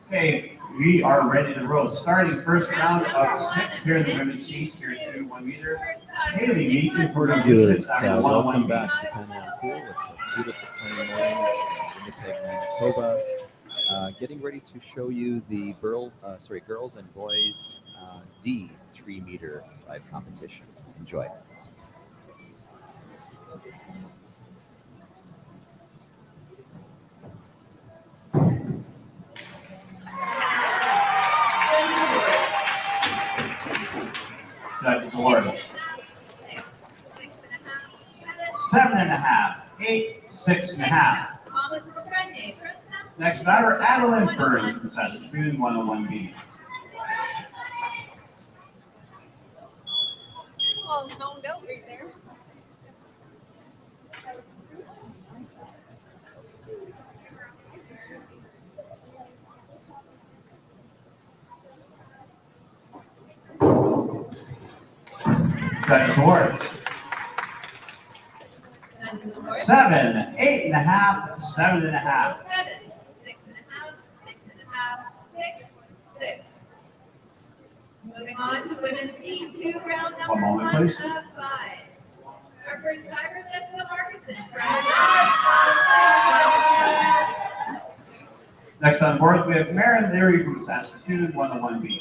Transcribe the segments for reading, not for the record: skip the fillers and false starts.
Okay, we are ready to roll. Starting first round of six here in the women's seat, here 2, 1 meter. Haley Meakin for the Viewers, after 1 on 1 welcome meter. back to Panama Pool. It's a beautiful sunny morning in Winnipeg, Manitoba. Getting ready to show you the girls and boys D 3-meter dive competition. Enjoy. Judges awards. 7.5, 8, 6.5. Next batter, Adeline Burns from Saskatoon, 101B. Oh, no, no, right there. Judges awards. 7, 8.5, 7.5. 6. Moving on to women's E2 round One number moment, 1 please. of 5. Our first diver, Jessica Markinson. Next on board, we have Maren Leary from Saskatoon, 101B.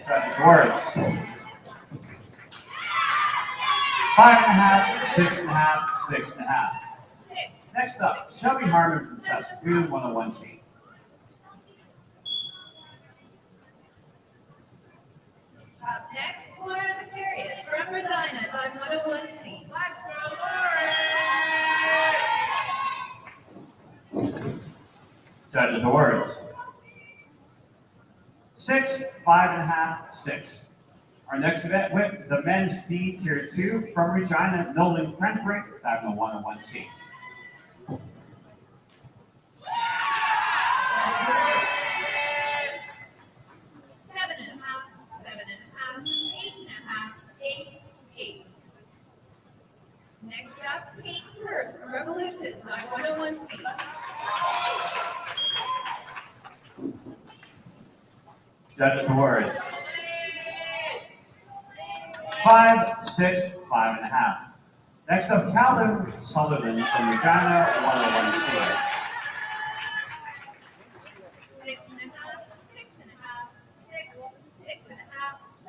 Judges awards. 5.5, 6.5, 6.5. Next up, Shelby Harmon from Saskatoon, 101C. Up next, Laura Macarius from Regina on 101C. Judges awards. 6, 5.5, 6. Our next event with the men's D Tier 2 from Regina, Nolan Krentbrink, diving 101C. Seven and a half, 8.5, 8. Next up, Kate Hurst from Revolution on 101C. Judges awards. 5, 6, 5.5. Next up, Calvin Sullivan from Regina, 101C. 6.5, 6.5,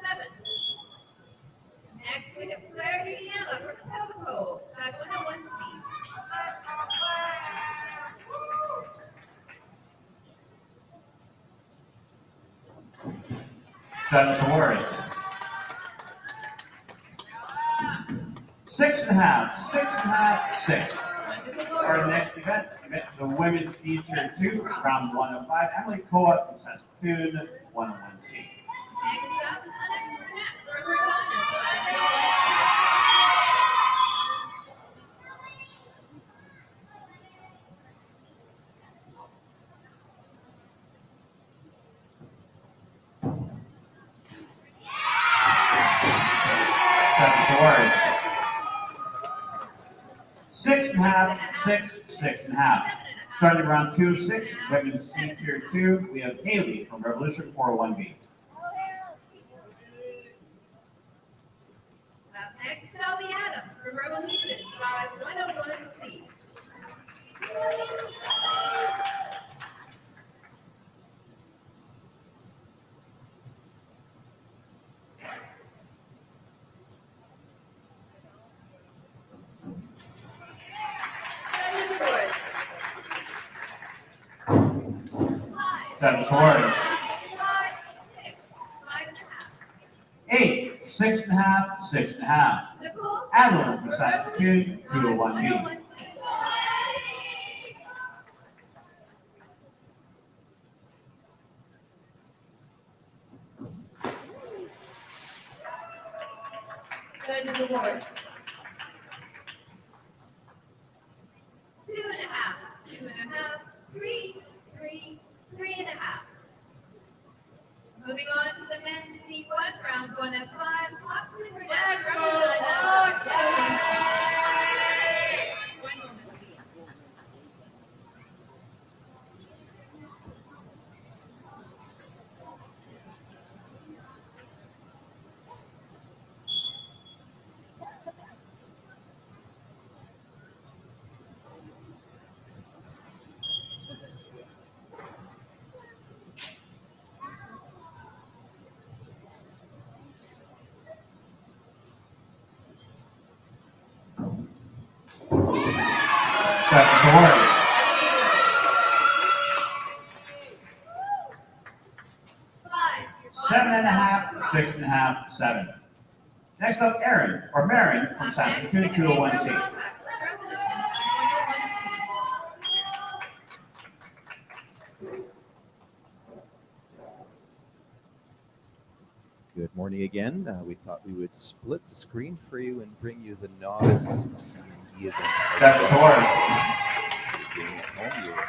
7. Next, we have Claire Yama from Etobicoke on 101C. Judges awards. 6.5, 6.5, 6. Our next event, the women's D Tier 2, round 1 of 5. Emily Coa from Saskatoon, 101C. Next up, Anna Burnett from Regina. Judges awards. 6.5, 6, 6.5. Starting round 2 of 6, women's C Tier 2, we have Haley from Revolution 401B. Up next, Shelby Adams from Revolution on 101C. Judges awards. Judges awards. 5.5. 8, 6.5, 6.5. Nicole Adeline from Saskatoon, 201B. Judges award. 2.5, 2.5, 3.5. Moving on to the men's C1, round 1 of 5. Oxley Burnett, Remy Dinah. One moment, please. Second award. 7.5, 6.5, 7. Next up, Aaron, or Marin from Saskatoon, 201C. Good morning again. We thought we would split the screen for you and bring you the novice CND event. Second award. Being at home, you're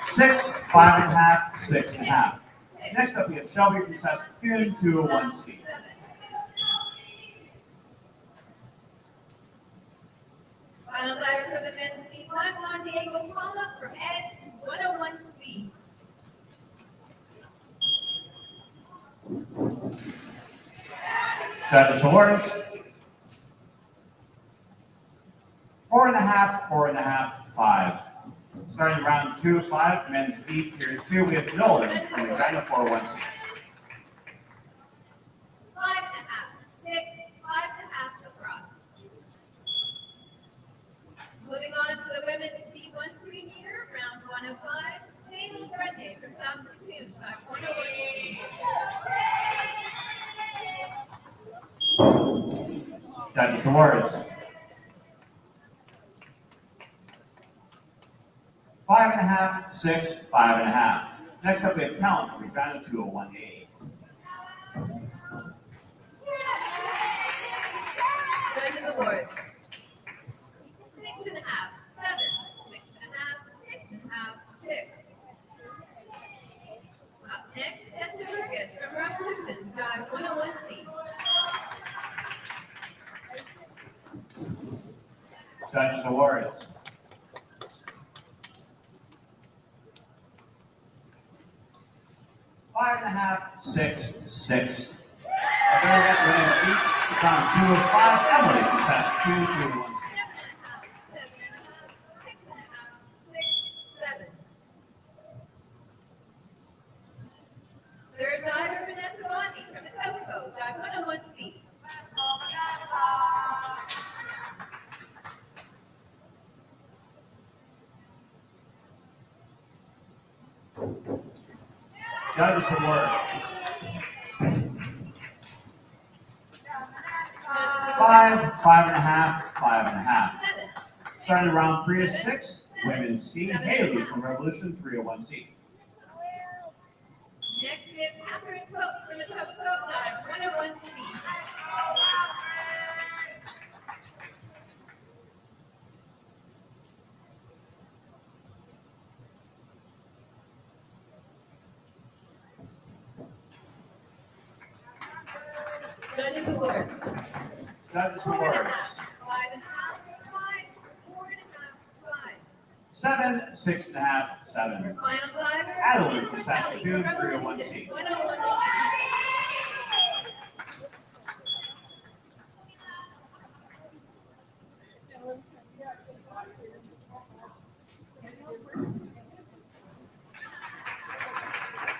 6, 5.5, 6.5. Next up, we have Shelby from Saskatoon, 201C. Final diver for the men's C1, Juan Diego Palma from Edge, 101C. Judges awards. 4.5, 4.5, 5. Starting round 2 of 5, men's E tier 2, we have Nolan from Regina, 401C. 5.5, 6, 5.5 across. Moving on to the women's C1 3-meter, round 1 of 5. Haley Grande from Saskatoon, 5.1. Judges awards. 5.5, 6, 5.5. Next up, we have Talent from Regina, 201A. Judges awards. 6.5, 7, 6.5, 6.5, 6. Up next, Esther Lucas from Revolution, dive 101C. Judges awards. 5.5, 6, 6. Very next women's feet, round 2 of 5, Emily from Saskatoon, 201C. 7. Third diver, Vanessa Bondi from Etobicoke, dive 101C. Judges awards. 5, 5.5, 5.5. Starting round 3 of 6, women's C, Haley from Revolution, 301C. Next is Catherine Cook from Etobicoke, dive 101C. Judges award. Judges 4.5, awards. 5.5, 4.5, 5. 7, 6.5, 7. Final diver, Adeline from Jennifer Kelly Saskatoon, from Revolution, 301C. 101C.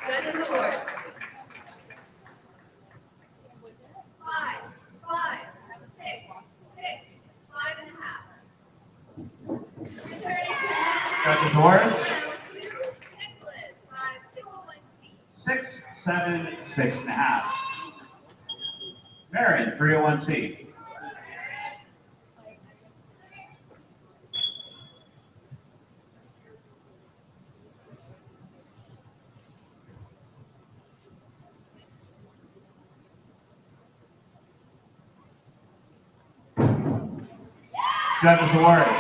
Judges award. 5, 5, 6, 6, 5.5. Judges awards. Nicholas, 5.1C. 6, 7, 6.5. Marion, 301C. Judges awards.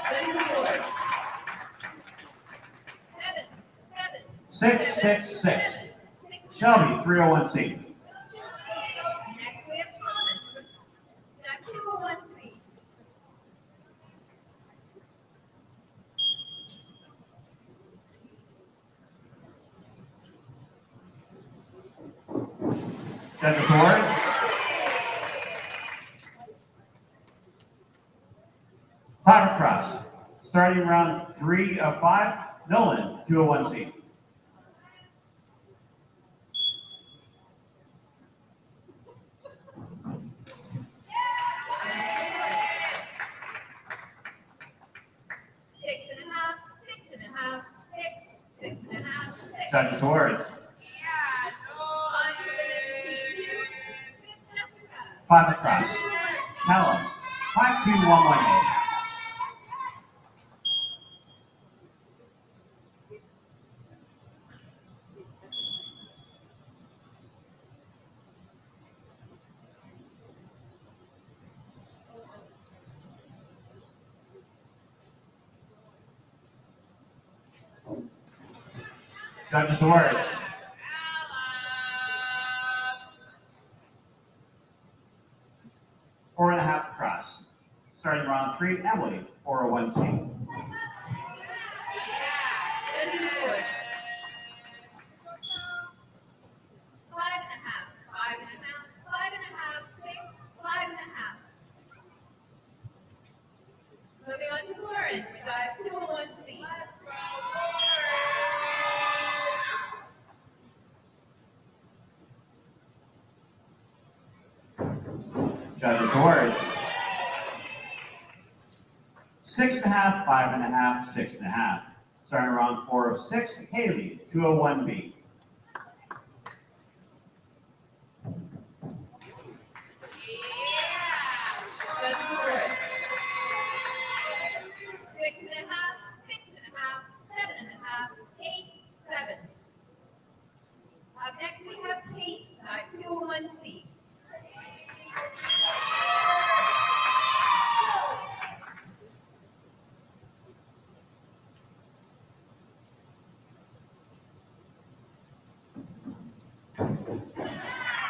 Judges award. 7, 666. Shelby, 301C. Next we have Thomas. Dive 201C. Judges' awards. Power cross. Starting round 3 of 5, Nolan, 201C. Six and a half, six and a half, six and a half, six. Judges' awards. 5 across. Callum, 52118. Judges' awards. Four and a half across. Starting round 3, Emily, 401C. Five and a half, five and a half, five and a half, six, five and a half. Moving on to Lauren, dive 201C. Judges' awards. 6 and a half, 5 and a half, 6 and a half. Starting round 4 of 6, Haley, 201B. Judges' awards. Six and a half, six and a half, seven and a half, eight, seven. Up next we have Kate, dive 201C.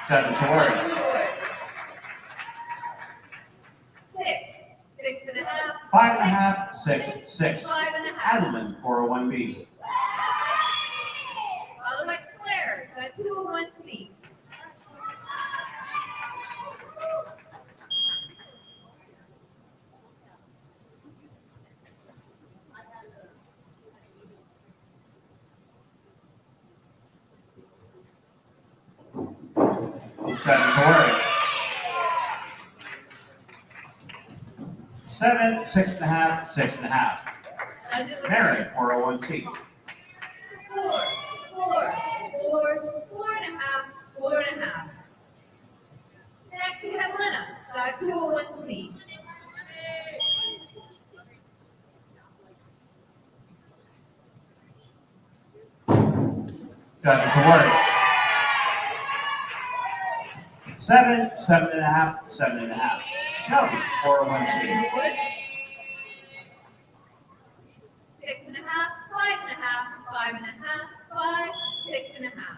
Judges' awards. Six, six and a half. 5 and a half, 6, 6. Five and a half. Adeline, 401B. Followed by Claire, dive 201C. Judges' awards. 7, 6 and a half, 6 and a half. Judges' Mary, awards. 401C. Four, four and a half, four and a half. Next we have Lena, dive 201C. Judges' awards. 7, 7 and a half, 7 and a half. Shelby, 401C. Six and a half, five and a half, five and a half, five, six and a half.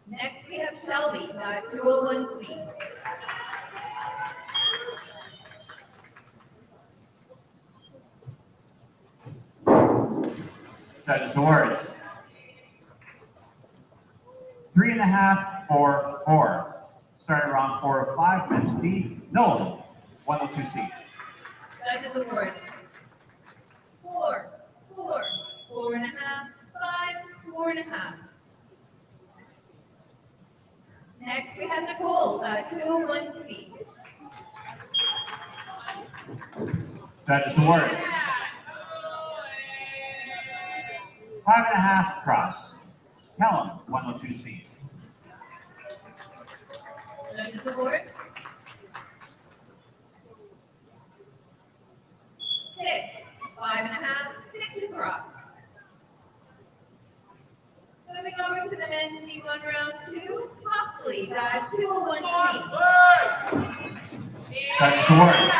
Next we have Shelby, dive 201C. Judges' awards. 3 and a half, 4, 4. Starting round 4 of 5, men's D, Nolan, 102C. Judges' awards. Four and a half, five, four and a half. Next we have Nicole, dive 201C. Judges' awards. 5 and a half, cross. Callum, 102C. Judges' awards. Six, five and a half, six across. Moving over to the men's D1 round 2, Hopsley, dive 201C. Judges' awards.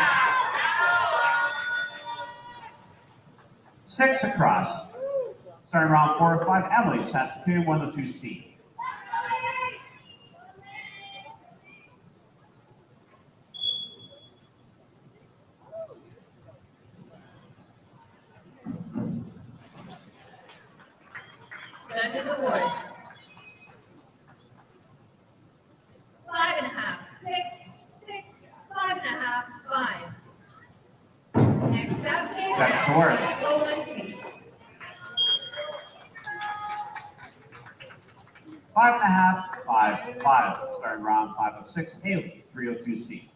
6 across. Starting round 4 of 5, Emily, Saskatoon, 102C. Judges award. 5.5, 6, 6, 5.5, 5. Next up is Judges awards. 201C. 5.5, 5, 5. Starting round 5 of 6, Haley, 302C.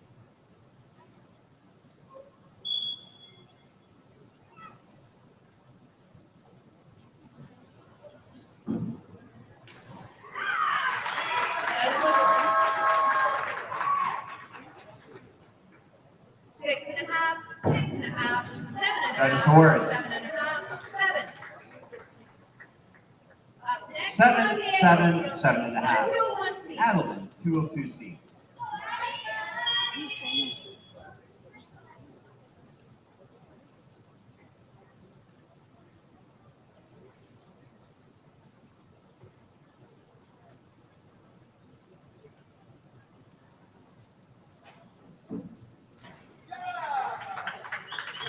Judges award. 6.5, 6.5, 7.5. Judges awards. 7.5, 7. Up next, 7, 7, 7.5. 201C. Adeline, 202C.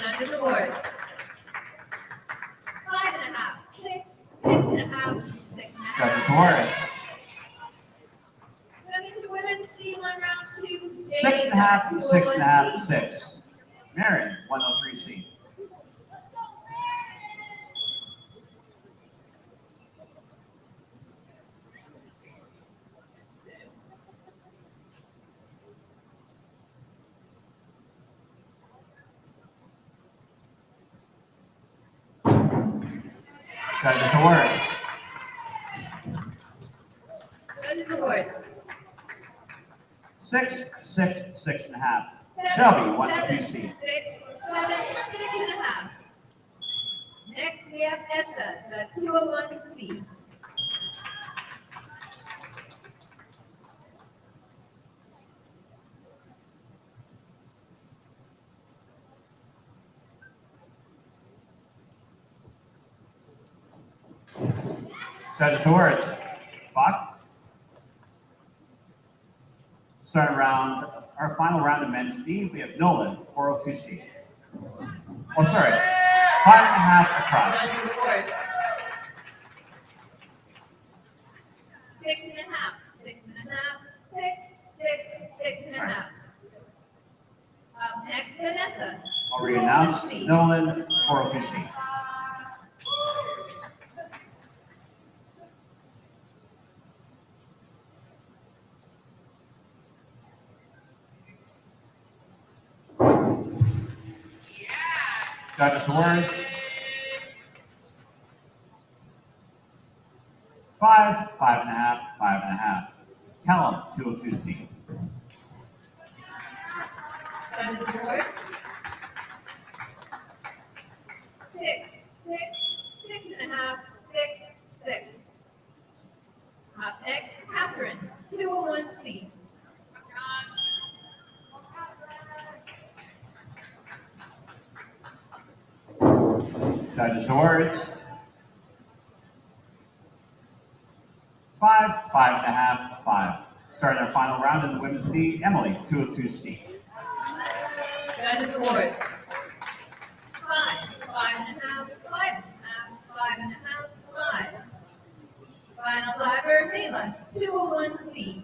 Judges award. 5.5, 6, 6.5, 6.5. Judges awards. Swimming to women's C1 round 2. 6.5, 6.5, 6. Marion, 103C. Judges awards. Judges award. 6, 6, 6.5. Shelby, 102C. 6, 7, 6.5. Next, we have Esha, the 201C. Judges awards. Bach. Starting round, our final round of men's D, we have Nolan, 402C. Oh, sorry, 5.5 across. Judges award. 6.5, 6.5, 6, 6, 6.5. Up next, Vanessa. Already announced, 201C. Nolan, 402C. Judges awards. 5, 5.5, 5.5. Callum, 202C. Judges award. 6, 6, 6.5, 6, 6. Up next, Catherine, 201C. Judges awards. 5, 5.5, 5. Starting our final round in the women's D, Emily, 202C. Judges award. 5, 5.5, 5.5, 5.5, 5. Final diver, Mela, 201C.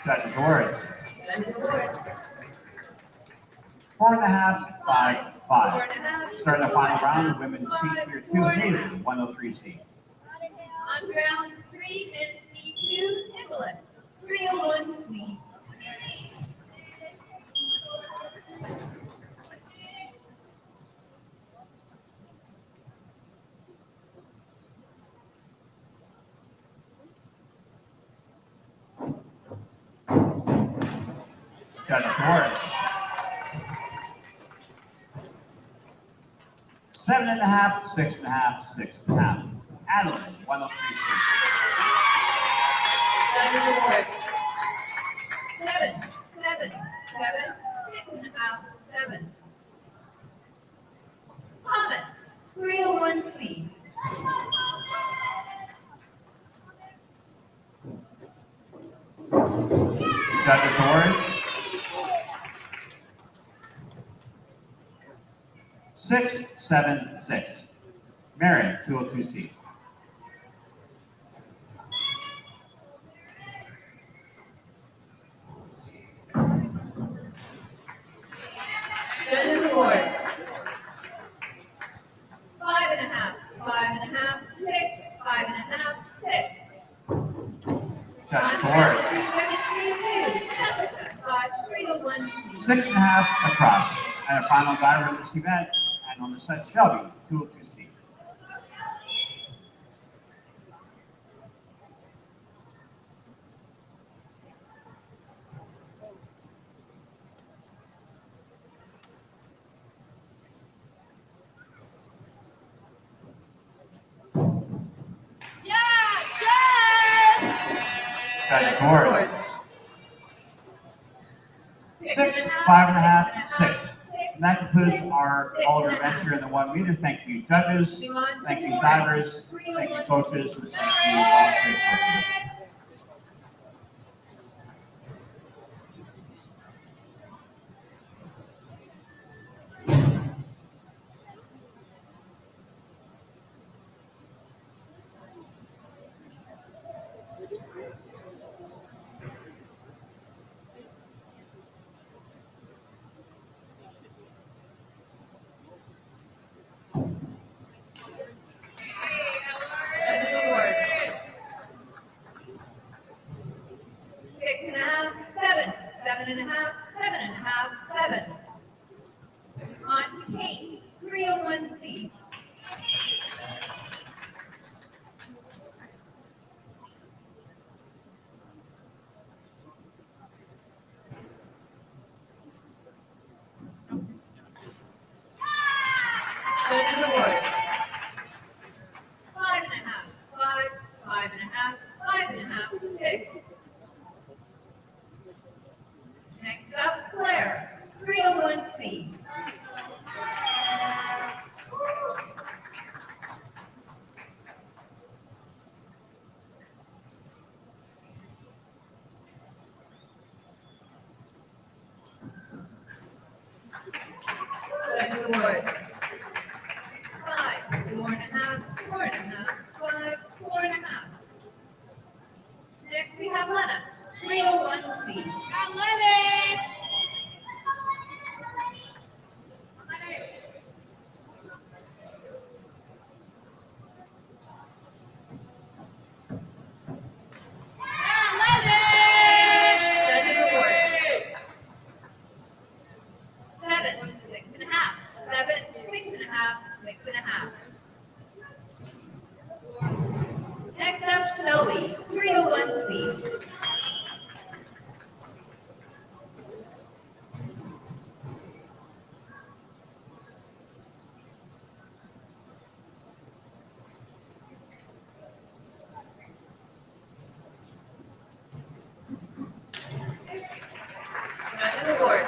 Judges awards. Judges award. 4.5, 5, 5. 4.5. Starting the final round in women's C tier 2, Haley, 103C. On to round 3, and C2, Nicholas, 301C. Judges awards. 7.5, 6.5, 6.5. Adeline, 103C. Judges award. 7, 7, 7, 6.5, 7. Thomas, 301C. Judges awards. 6, 7, 6. Mary, 202C. Judges award. 5.5, 5.5, 6, 5.5, 6. Judges awards. 6.5 across. And a final diver of this event, and on the set, Shelby, 202C. Judges awards. 6, 5.5, 6. And that concludes all of our events here in the 1 meter. Thank you, judges. Thank you, divers. Thank you, coaches. And thank you, volunteers. Judges award. 6.5, 7, 7.5, 7.5, 7. On to Kate, 301C. Judges award. 5.5, 5, 5.5, 5.5, 6. Next up, Claire, 301C. Judges award. 5, 4.5, 4.5, 5, 4.5. Next we have Lena, 301C. Got Lennon! Judges award. 7, 6.5, 7, 6.5, 6.5. Next up, Shelby, 301C. Judges award.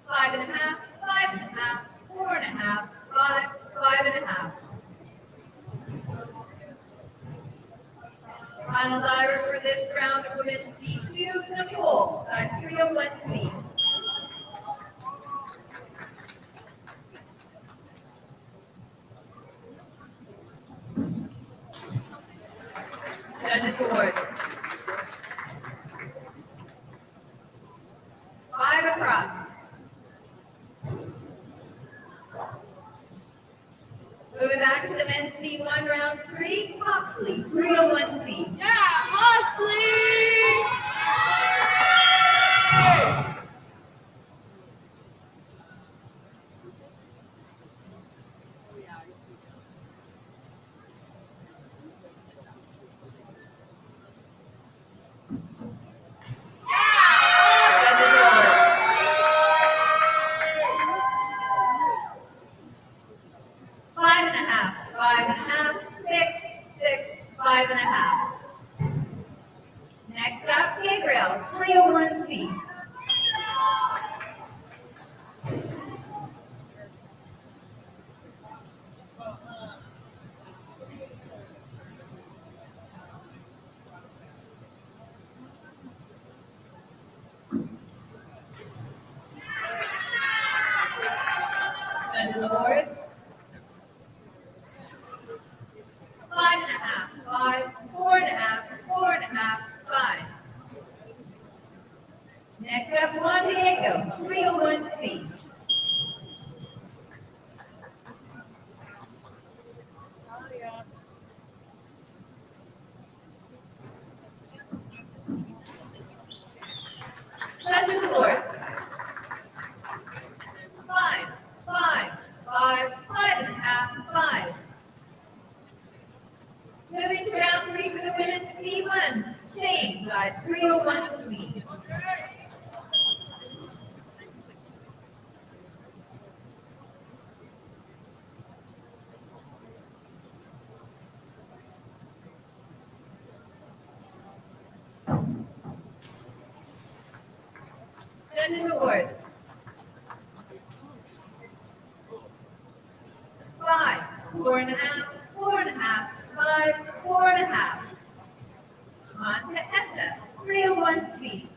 5.5, 5.5, 4.5, 5, 5.5. Final diver for this round of women's D2, Nicole, 301C. Judges award. 5 across. Moving back to the men's D1 round 3, Moxley, 301C. Yeah, Moxley! Judges award. 5.5, 6, 6, 5.5. Next up, Gabriel, 301C. Under the board. 5.5, 5, 4.5, 4.5, 5. Next up, Juan Diego, 301C. Under the board. 5, 5, 5, 5.5, 5. Moving to round 3 for the women's C1. James got 301C. Under the board. 5, 4.5, 4.5, 5, 4.5. On to Esha, 301C.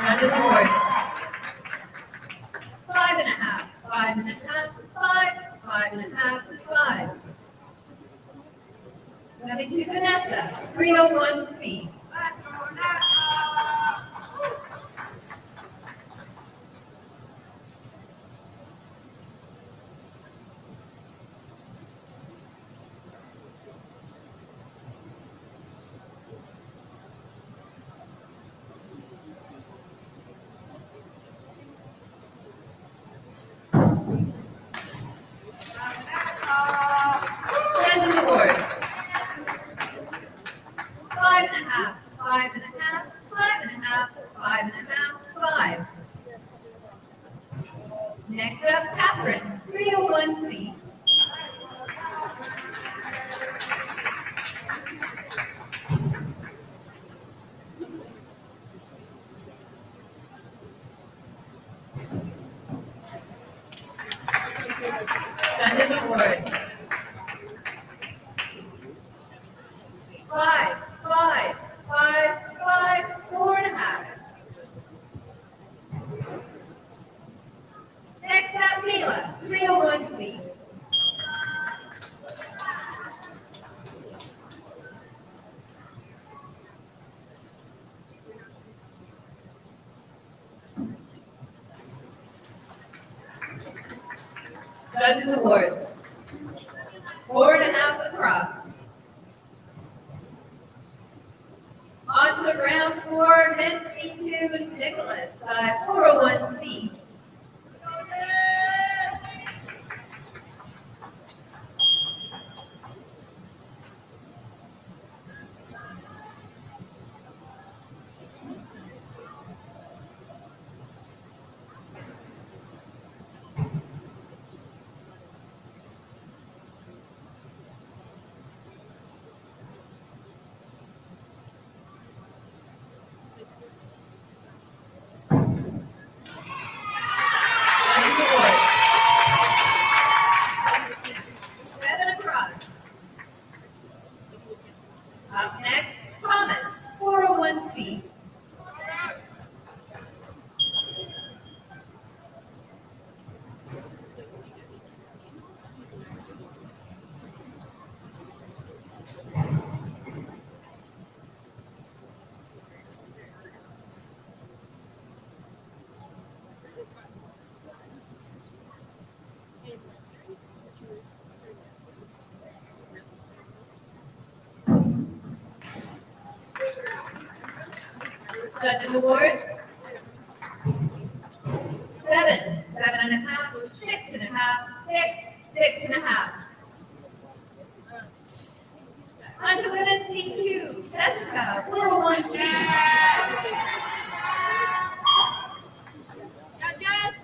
Under the board. 5.5, 5.5, 5, 5.5, 5. Moving to Vanessa, 301C. Under the board. 5.5, 5.5, 5.5, 5.5, 5. Next up, Catherine, 301C. Under the board. 5, 5, 5, 5, 4.5. Next up, Mila, 301C. Judges award. 4.5 across. On to round 4, men's C2, Nicholas, 401C. Judges award. 7 across. Up next, Thomas, 401C. Judges Award. 7, 7.5, 6.5, 6, 6.5. On to women's C2, Jessica, 401. Judges.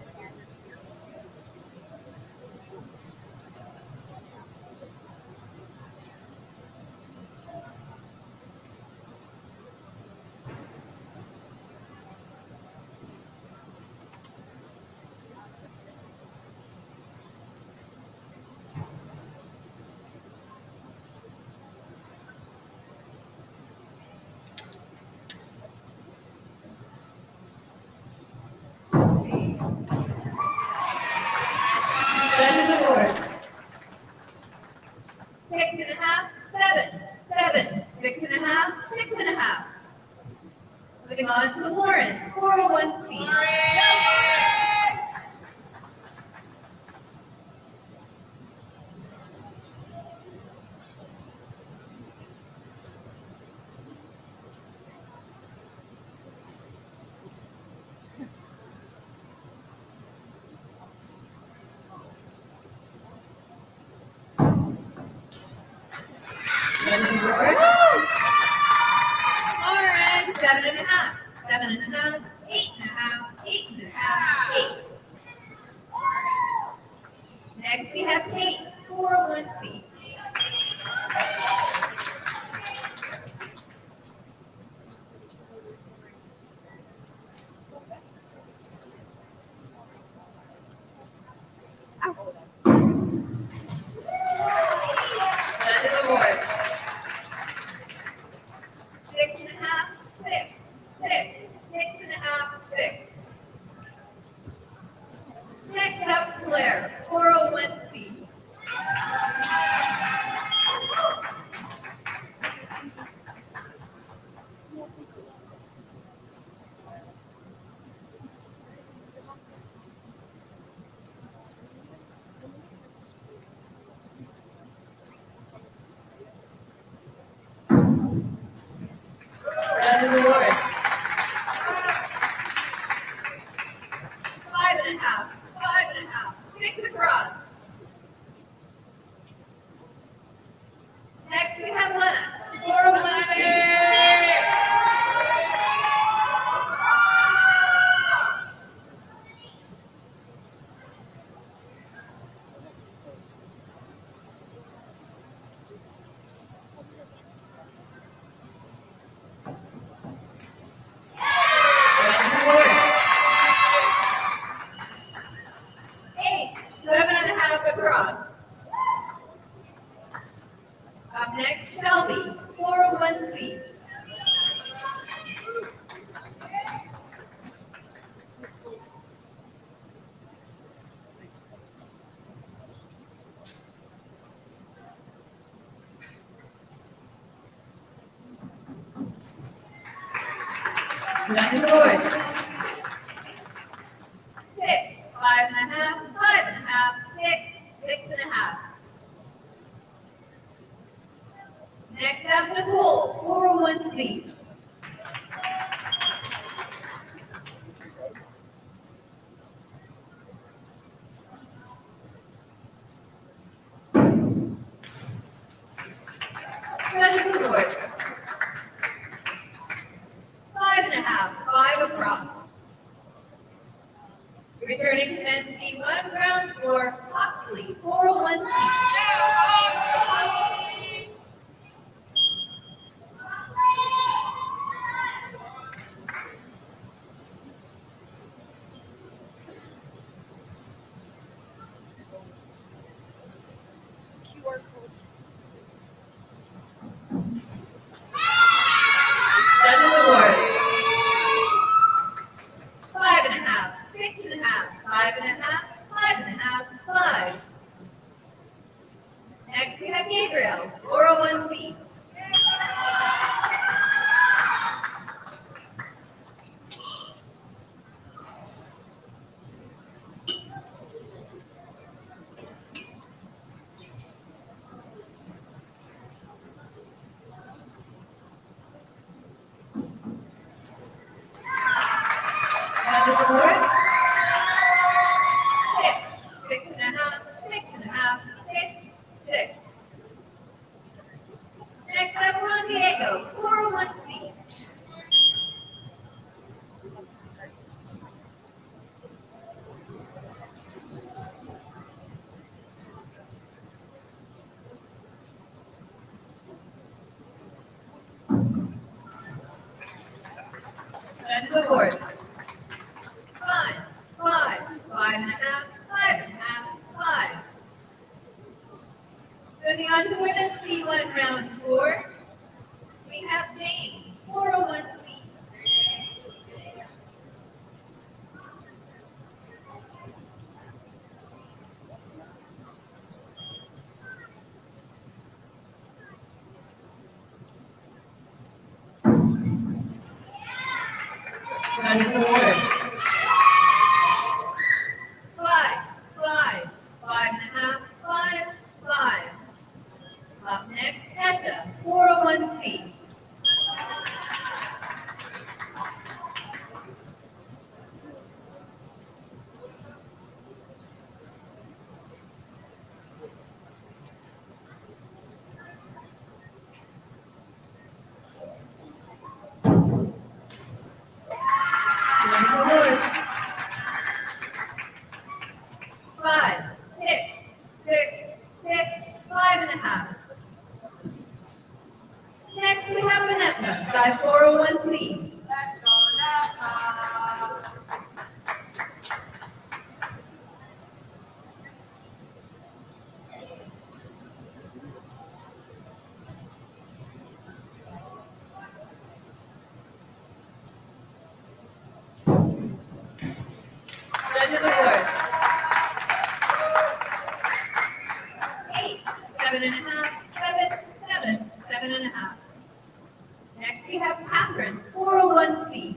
Judges Award. 6.5, 7, 7, 6.5, 6.5. Moving on to Lauren, 401 speed. Lauren, 7.5, 7.5, 8.5, 8.5, 8. Next we have Kate, 401 speed. Judges Award. 6.5, 6, 6, 6.5, 6. Next up, Claire, 401 speed. Judges Award. 5.5, 5.5, 6 across. Next we have Lena, 401 speed. Judges Award. 8, 7.5 across. Up next, Shelby, 401 speed. Judges Award. 6, 5.5, 5.5, 6, 6.5. Next up, Nicole, 401 speed. Judges Award. 5.5, 5 across. Returning to NC1 ground floor, Oxley, 401 speed. Judges Award. 5.5, 6.5, 5.5, 5.5, 5. Next we have Gabriel, 401 speed. Diego, 401C. That is the horse. 5, 5, 5.5, 5.5, 5. Moving on to women's C1 round 4. We have Jane, 401C. That is the horse. 5, 5, 5.5, 5, 5. Up next, Kesha, 401C. That is the horse. 5, 6, 6, 5.5. Next, we have Vanessa, by 401C. Let's go, Vanessa. That is the horse. 8, 7.5, 7, 7, 7.5. Next, we have Catherine, 401C.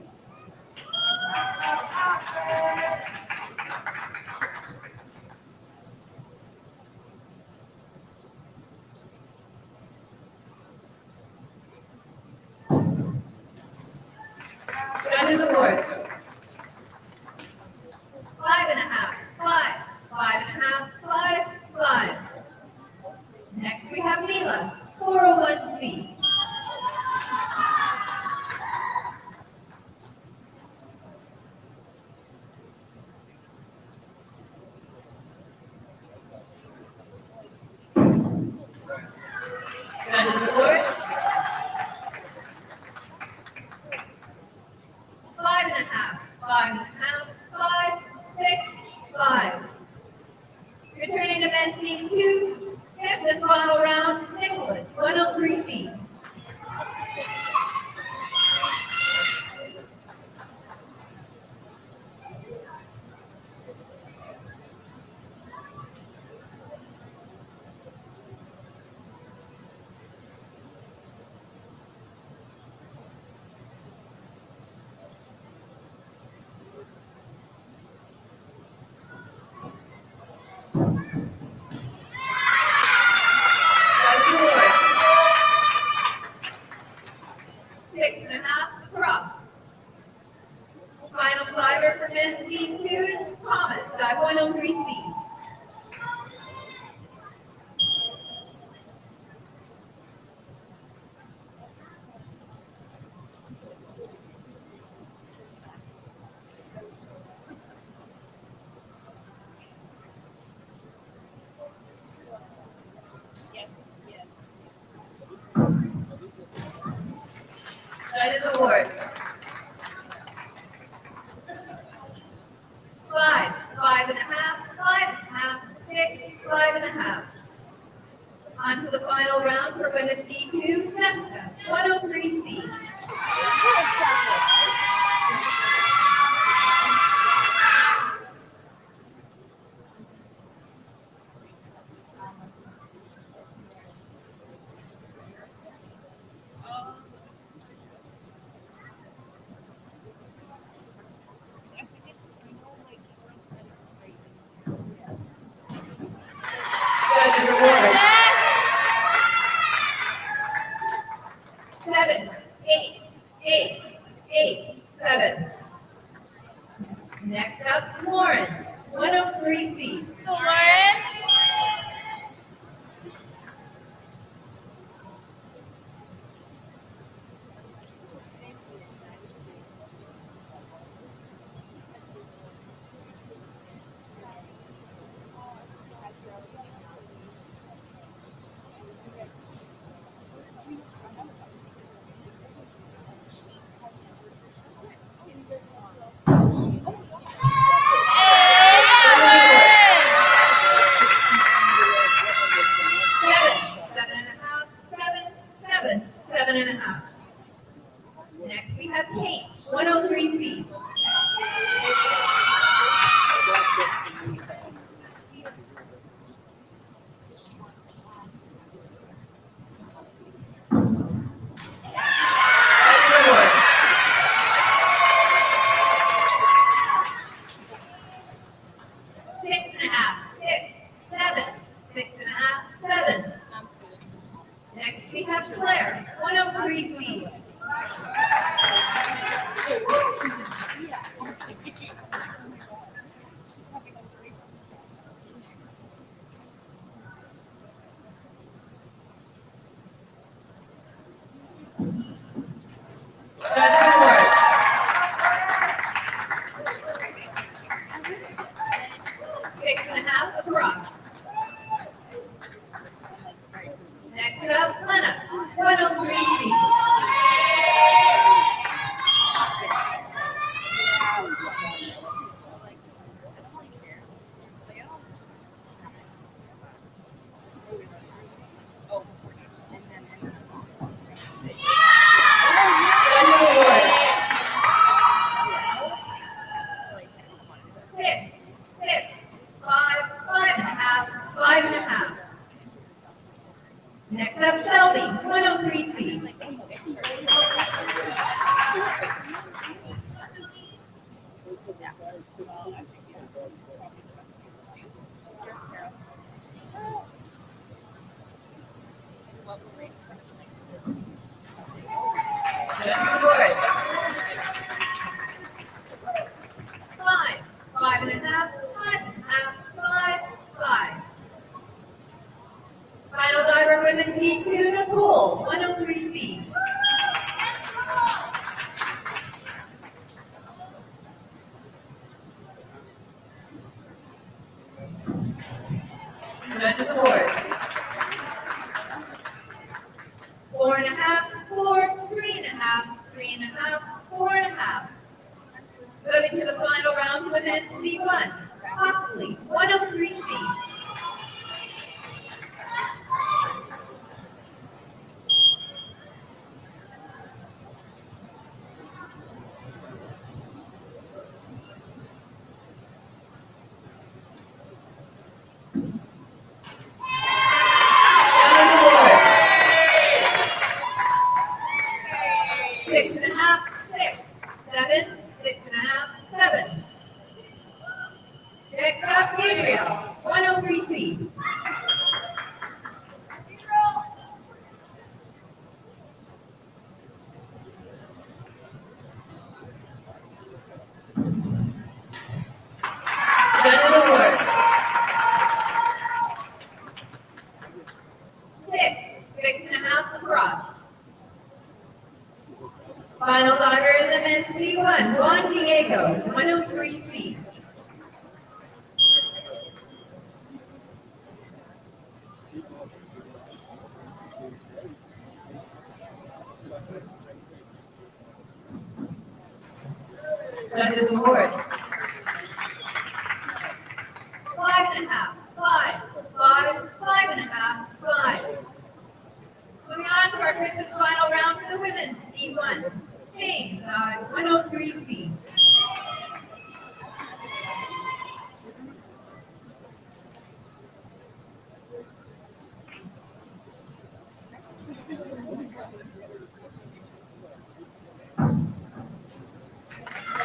That is the horse. 5.5, 5, 5.5, 5, 5. Next, we have Mila, 401C. That is the horse. 5.5, 5.5, 5, 6, 5. Returning to men's team 2, fifth and final round, Nicholas, 103C. That is the horse. 6.5, across. Final driver for men's team 2 is Thomas, by 103C. That is the horse. 5, 5.5, 5.5, 6, 5.5. On to the final round for women's D2, Jessica, 103C. That is the horse. 7, 8, 8, 8, 7. Next up, Lauren, 103C. Lauren. 7.5. Next we have Kate, 103C. Six and a half, 6, 7, 6.5, 7. Next we have Claire, 103C. Judges award. 6.5 across. Next we have Lena, 103C. Judges award. 6, 6, 5, 5.5, 5.5. Next up, Shelby, 103C. Judges award. 5, 5.5, 5.5, 5, 5. Final diver women T2, Nicole, 103C. Judges award. 4.5, 4, 3.5, 3.5, 4.5. Moving to the final round for the men's C1, Hockley, 103C. Judges award. 6.5, 6, 7, 6.5, 7. Next up, Gabriel, 103C. Judges award. 6, 6.5 across. Final diver in the men's C1, Juan Diego, 103C. Judges award. 5.5, 5, 5, 5.5, 5. Moving on to our fifth and final round for the women's D1. James, 103C.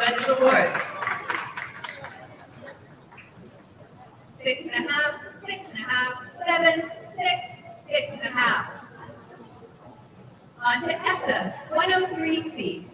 Judges award. 6.5, 6.5, 7, 6, 6.5. On to Esha, 103C.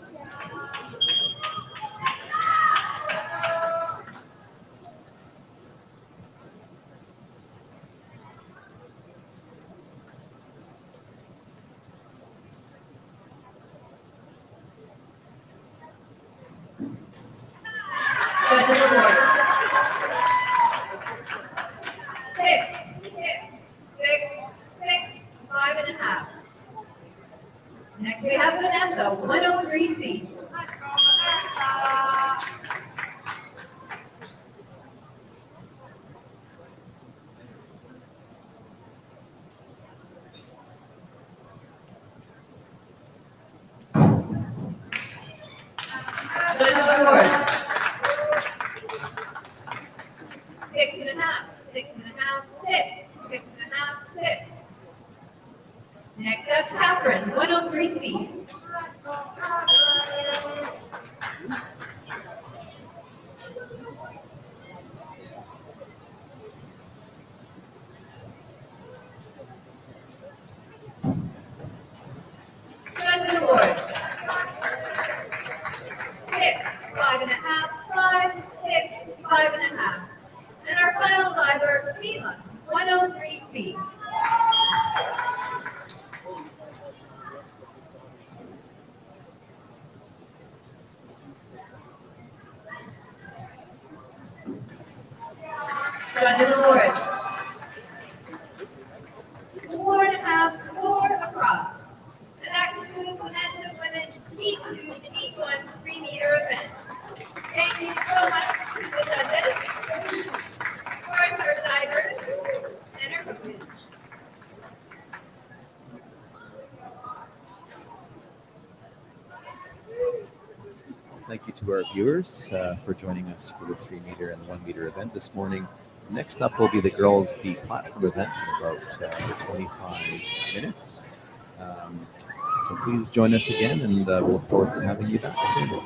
Judges award. 6, 5.5. Next we have Vanessa, 103C. Judges award. 6.5, 6.5, 6, 6.5, 6. Next up, Catherine, 103 feet. Judges award. 6, 5.5, 5, 6, 5.5. And our final diver, Mila, 103 feet. Judges award. 4.5, 4 across. And that concludes the men's and women's D2 to D1 3-meter event. Thank you so much to the judges, our divers, and our coaches. Thank you to our viewers for joining us for the 3-meter and 1-meter event this morning. Next up will be the girls' B platform event in about 25 minutes. So please join us again, and we'll look forward to having you back soon.